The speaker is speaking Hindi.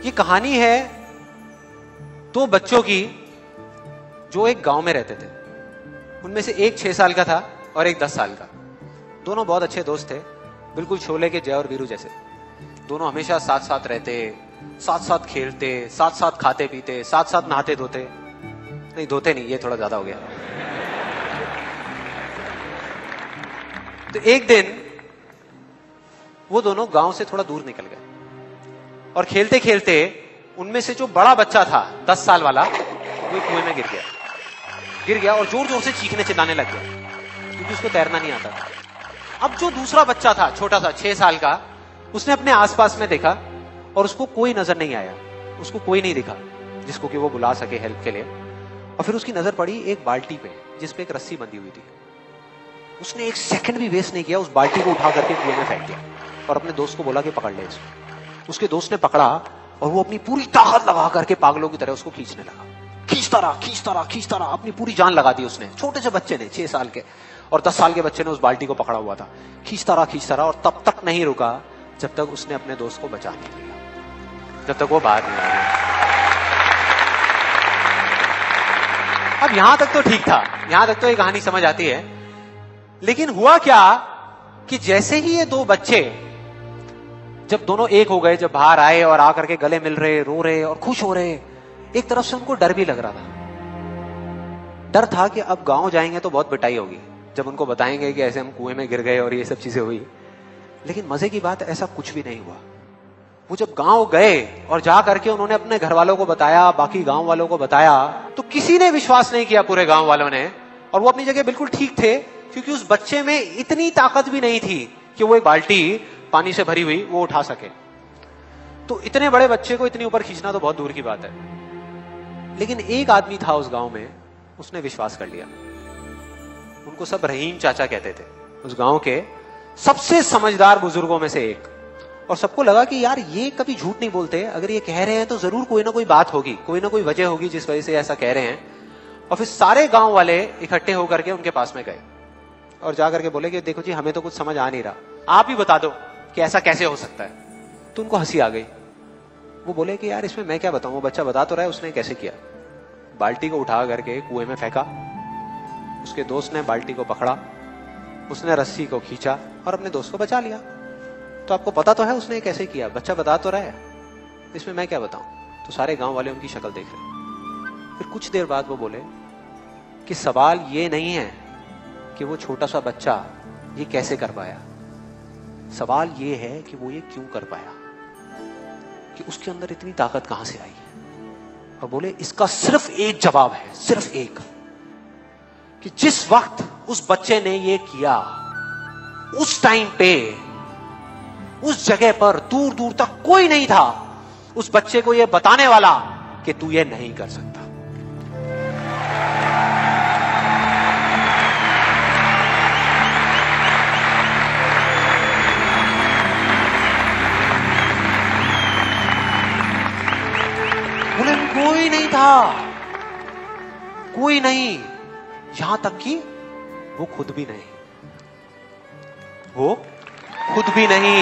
ये कहानी है दो बच्चों की जो एक गांव में रहते थे। उनमें से एक 6 साल का था और एक 10 साल का। दोनों बहुत अच्छे दोस्त थे, बिल्कुल शोले के जय और वीरू जैसे। दोनों हमेशा साथ साथ रहते, साथ साथ खेलते, साथ साथ खाते पीते, साथ साथ नहाते धोते। नहीं, धोते नहीं, ये थोड़ा ज्यादा हो गया। तो एक दिन वो दोनों गांव से थोड़ा दूर निकल गए और खेलते खेलते उनमें से जो बड़ा बच्चा था 10 साल वाला, वो कुएं में गिर गया और जोर जोर से चीखने चिल्लाने लग गया क्योंकि उसको तैरना नहीं आता था। अब जो दूसरा बच्चा था, छोटा सा 6 साल का, उसने अपने आसपास में देखा और उसको कोई नजर नहीं आया, उसको कोई नहीं दिखा जिसको कि वो बुला सके हेल्प के लिए। और फिर उसकी नजर पड़ी एक बाल्टी पे जिसपे एक रस्सी बंधी हुई थी। उसने एक सेकंड भी वेस्ट नहीं किया, उस बाल्टी को उठा करके कुएं में फेंक दिया और अपने दोस्त को बोला कि पकड़ ले इसको। उसके दोस्त ने पकड़ा और वो अपनी पूरी ताकत लगा करके पागलों की तरह उसको खींचने लगा। खींचता रहा, अपनी पूरी जान लगा दी उसने। छोटे से बच्चे ने, 6 साल के और 10 साल के बच्चे ने उस बाल्टी को पकड़ा हुआ था। खींचता रहा और तब तक नहीं रुका जब तक उसने अपने दोस्त को बचा नहीं लिया, जब तक वो बाहर नहीं आया। अब यहां तक तो ठीक था, यहां तक तो ये कहानी समझ आती है। लेकिन हुआ क्या कि जैसे ही ये दो बच्चे जब दोनों एक हो गए, जब बाहर आए और आकर के गले मिल रहे, रो रहे और खुश हो रहे, एक तरफ से उनको डर भी लग रहा था। डर था कि अब गांव जाएंगे तो बहुत पिटाई होगी जब उनको बताएंगे कि ऐसे हम कुएं में गिर गए और ये सब चीजें हुई। लेकिन मजे की बात, ऐसा कुछ भी नहीं हुआ। वो जब गांव गए और जा करके उन्होंने अपने घर वालों को बताया, बाकी गांव वालों को बताया, तो किसी ने विश्वास नहीं किया, पूरे गांव वालों ने। और वो अपनी जगह बिल्कुल ठीक थे क्योंकि उस बच्चे में इतनी ताकत भी नहीं थी कि वो एक बाल्टी पानी से भरी हुई वो उठा सके। तो इतने बड़े बच्चे को इतनी ऊपर खींचना तो बहुत दूर की बात है। लेकिन एक आदमी था उस गांव में, उसने विश्वास कर लिया। उनको सब रहीम चाचा कहते थे, उस गांव के सबसे समझदार बुजुर्गों में से एक। और सबको लगा कि यार ये कभी झूठ नहीं बोलते, अगर ये कह रहे हैं तो जरूर कोई ना कोई बात होगी, कोई ना कोई वजह होगी जिस वजह से ऐसा कह रहे हैं। और फिर सारे गांव वाले इकट्ठे होकर के उनके पास में गए और जाकर के बोले कि देखो जी, हमें तो कुछ समझ आ नहीं रहा, आप ही बता दो कि ऐसा कैसे हो सकता है। तो उनको हंसी आ गई। वो बोले कि यार इसमें मैं क्या बताऊं, वो बच्चा बता तो रहा है उसने कैसे किया। बाल्टी को उठा करके कुएं में फेंका, उसके दोस्त ने बाल्टी को पकड़ा, उसने रस्सी को खींचा और अपने दोस्त को बचा लिया। तो आपको पता तो है उसने कैसे किया, बच्चा बता तो रहा है, इसमें मैं क्या बताऊं। तो सारे गांव वाले उनकी शक्ल देख रहे। फिर कुछ देर बाद वो बोले कि सवाल ये नहीं है कि वो छोटा सा बच्चा ये कैसे कर पाया, सवाल ये है कि वो ये क्यों कर पाया, कि उसके अंदर इतनी ताकत कहां से आई। और बोले इसका सिर्फ एक जवाब है, सिर्फ एक, कि जिस वक्त उस बच्चे ने ये किया, उस टाइम पे उस जगह पर दूर दूर तक कोई नहीं था उस बच्चे को ये बताने वाला कि तू ये नहीं कर सकता। बोले कोई नहीं था, कोई नहीं, यहां तक कि वो खुद भी नहीं, वो खुद भी नहीं।